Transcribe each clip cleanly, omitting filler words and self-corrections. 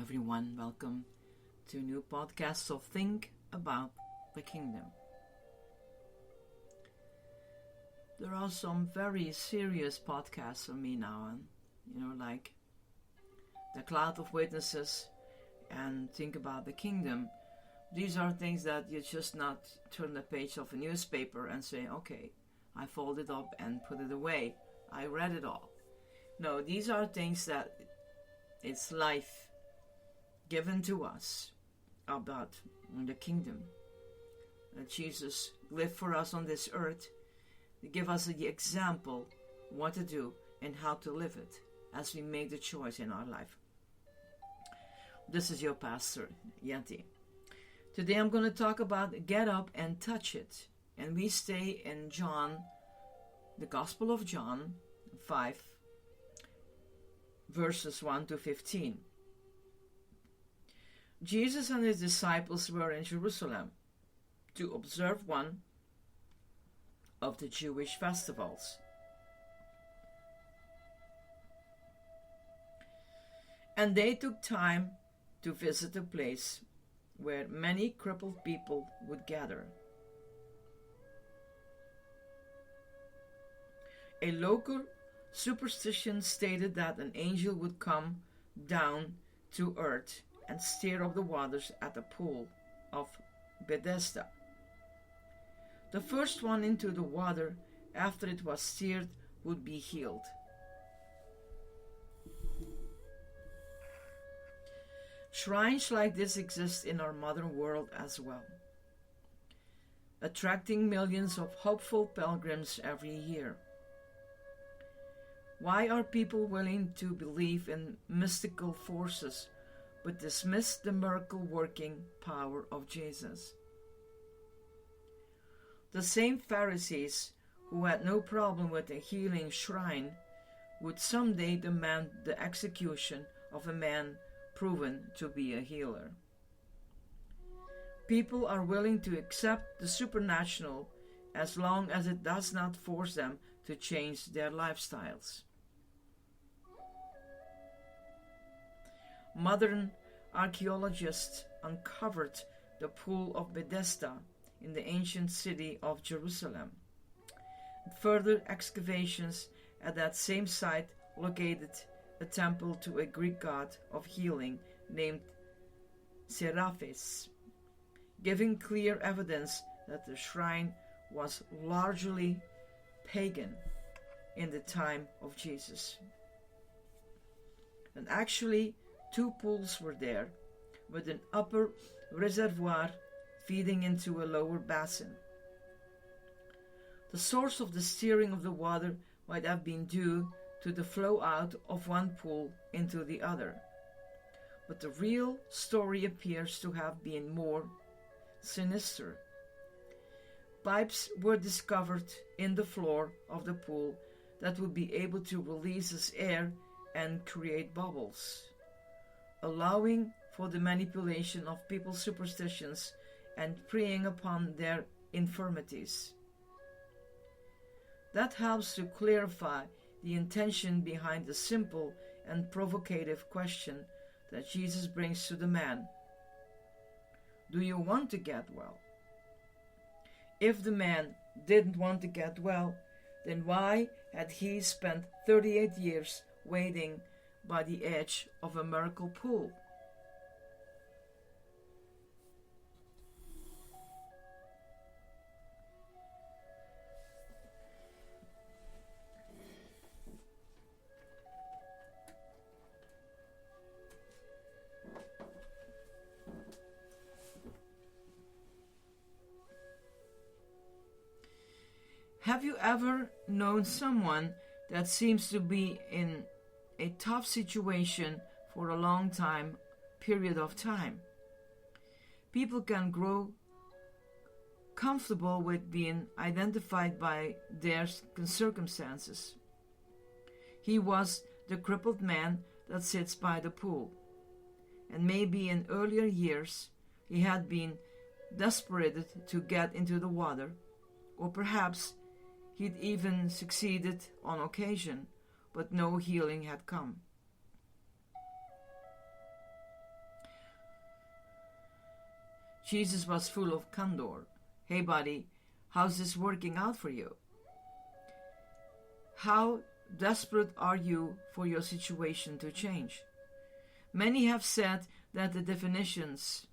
everyone. Welcome to a new podcast of Think About the Kingdom. There are some very serious podcasts for me now, like The Cloud of Witnesses and Think About the Kingdom. These are things that you just not turn the page of a newspaper and say, okay, I fold it up and put it away. I read it all. No, these are things that it's life given to us about the kingdom. That Jesus lived for us on this earth to give us the example what to do and how to live it as we make the choice in our life. This is your pastor, Yeti. Today I'm going to talk about get up and touch it. And we stay in John, the Gospel of John 5, verses 1 to 15. Jesus and his disciples were in Jerusalem to observe one of the Jewish festivals. And they took time to visit a place where many crippled people would gather. A local superstition stated that an angel would come down to earth and stir up the waters at the pool of Bethesda. The first one into the water after it was stirred would be healed. Shrines like this exist in our modern world as well, attracting millions of hopeful pilgrims every year. Why are people willing to believe in mystical forces but dismiss the miracle-working power of Jesus? The same Pharisees who had no problem with a healing shrine would someday demand the execution of a man proven to be a healer. People are willing to accept the supernatural as long as it does not force them to change their lifestyles. Modern archaeologists uncovered the pool of Bethesda in the ancient city of Jerusalem. Further excavations at that same site located a temple to a Greek god of healing named Serapis, giving clear evidence that the shrine was largely pagan in the time of Jesus. And actually, two pools were there, with an upper reservoir feeding into a lower basin. The source of the stirring of the water might have been due to the flow out of one pool into the other, but the real story appears to have been more sinister. Pipes were discovered in the floor of the pool that would be able to release this air and create bubbles, allowing for the manipulation of people's superstitions and preying upon their infirmities. That helps to clarify the intention behind the simple and provocative question that Jesus brings to the man. Do you want to get well? If the man didn't want to get well, then why had he spent 38 years waiting by the edge of a miracle pool? Have you ever known someone that seems to be in a tough situation for a long period of time? People can grow comfortable with being identified by their circumstances. He was the crippled man that sits by the pool, and maybe in earlier years he had been desperate to get into the water, or perhaps he'd even succeeded on occasion, but no healing had come. Jesus was full of candor. Hey buddy, how's this working out for you? How desperate are you for your situation to change? Many have said that the definitions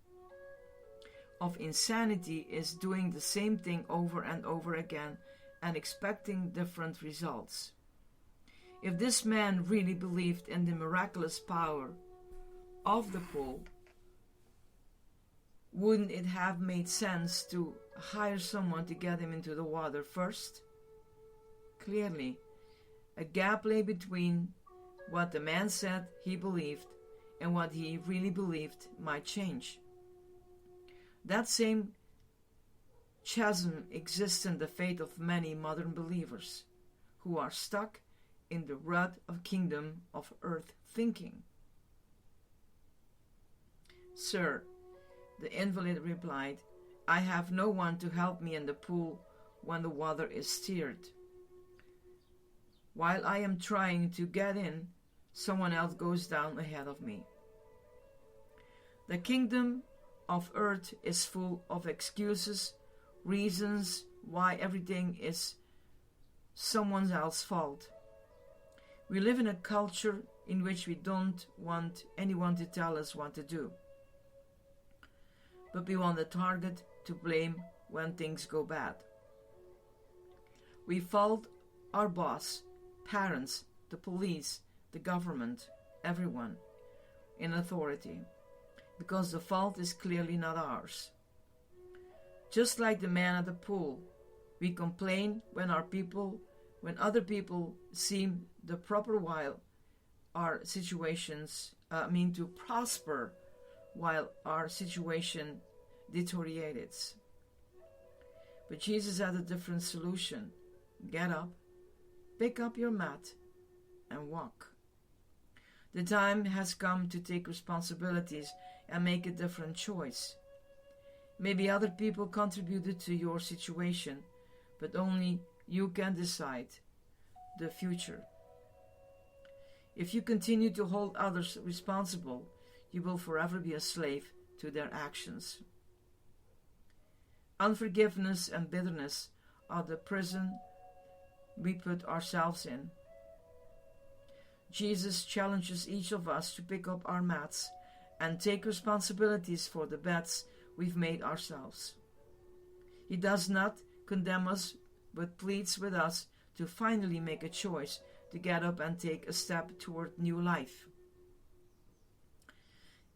of insanity is doing the same thing over and over again and expecting different results. If this man really believed in the miraculous power of the pool, wouldn't it have made sense to hire someone to get him into the water first? Clearly, a gap lay between what the man said he believed and what he really believed might change. That same chasm exists in the faith of many modern believers who are stuck in the rut of kingdom of earth thinking. Sir, the invalid replied, I have no one to help me in the pool when the water is stirred. While I am trying to get in, someone else goes down ahead of me. The kingdom of earth is full of excuses, reasons why everything is someone else's fault. We live in a culture in which we don't want anyone to tell us what to do, but we want a target to blame when things go bad. We fault our boss, parents, the police, the government, everyone in authority, because the fault is clearly not ours. Just like the man at the pool, we complain when other people seem the proper while our situations to prosper while our situation deteriorates. But Jesus had a different solution. Get up, pick up your mat, and walk. The time has come to take responsibilities and make a different choice. Maybe other people contributed to your situation, but only you can decide the future. If you continue to hold others responsible, you will forever be a slave to their actions. Unforgiveness and bitterness are the prison we put ourselves in. Jesus challenges each of us to pick up our mats and take responsibilities for the bets we've made ourselves. He does not condemn us, but pleads with us to finally make a choice to get up and take a step toward new life.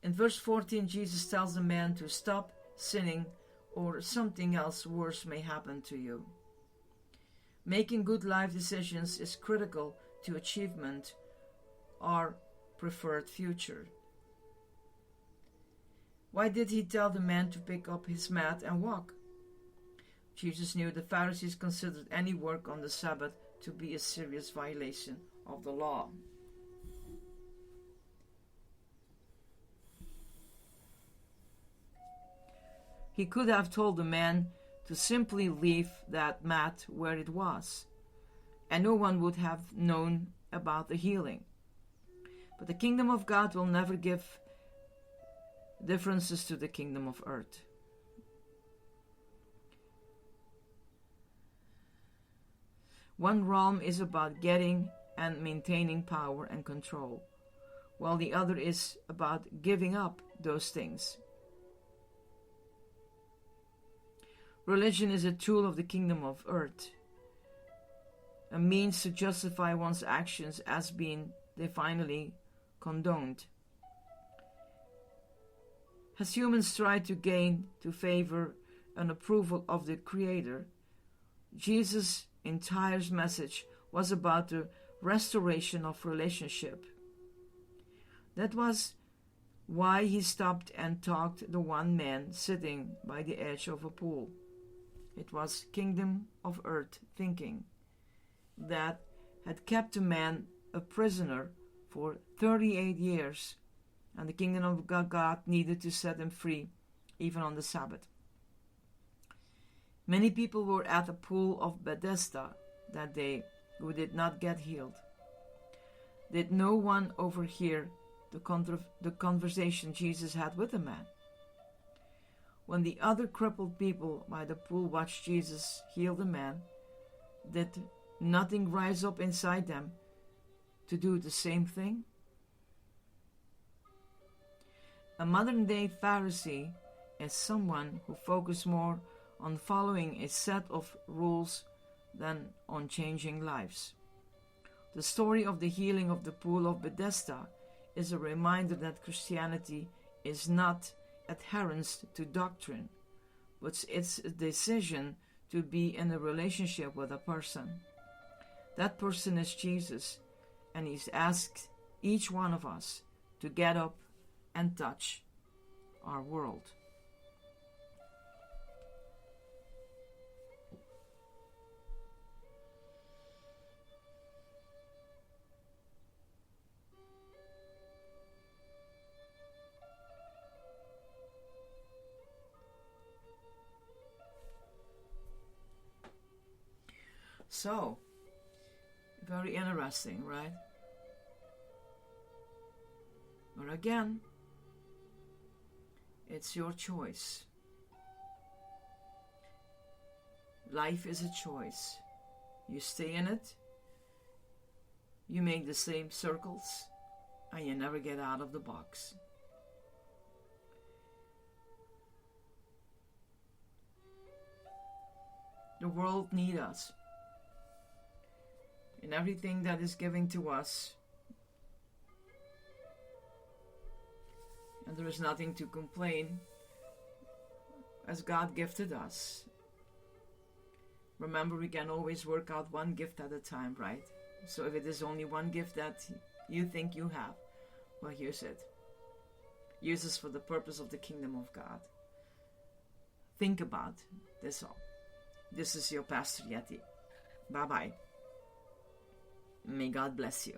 In verse 14, Jesus tells the man to stop sinning or something else worse may happen to you. Making good life decisions is critical to achievement, our preferred future. Why did he tell the man to pick up his mat and walk? Jesus knew the Pharisees considered any work on the Sabbath to be a serious violation of the law. He could have told the man to simply leave that mat where it was, and no one would have known about the healing. But the kingdom of God will never give differences to the kingdom of earth. One realm is about getting and maintaining power and control, while the other is about giving up those things. Religion is a tool of the kingdom of earth, a means to justify one's actions as being divinely condoned. As humans try to gain to favor and approval of the Creator, Jesus' entire message was about the restoration of relationship. That was why he stopped and talked to the one man sitting by the edge of a pool. It was kingdom of earth thinking that had kept a man a prisoner for 38 years, and the kingdom of God needed to set him free even on the Sabbath. Many people were at the pool of Bethesda that day who did not get healed. Did no one overhear the conversation Jesus had with the man? When the other crippled people by the pool watched Jesus heal the man, did nothing rise up inside them to do the same thing? A modern-day Pharisee is someone who focuses more on following a set of rules than on changing lives. The story of the healing of the pool of Bethesda is a reminder that Christianity is not adherence to doctrine, but it's a decision to be in a relationship with a person. That person is Jesus, and He's asked each one of us to get up and touch our world. So, very interesting, right? But again, it's your choice. Life is a choice. You stay in it, you make the same circles, and you never get out of the box. The world needs us. In everything that is given to us, and there is nothing to complain, as God gifted us. Remember, we can always work out one gift at a time, right? So if it is only one gift that you think you have, well, here's it. Use this for the purpose of the kingdom of God. Think about this all. This is your Pastor Yeti. Bye-bye. May God bless you.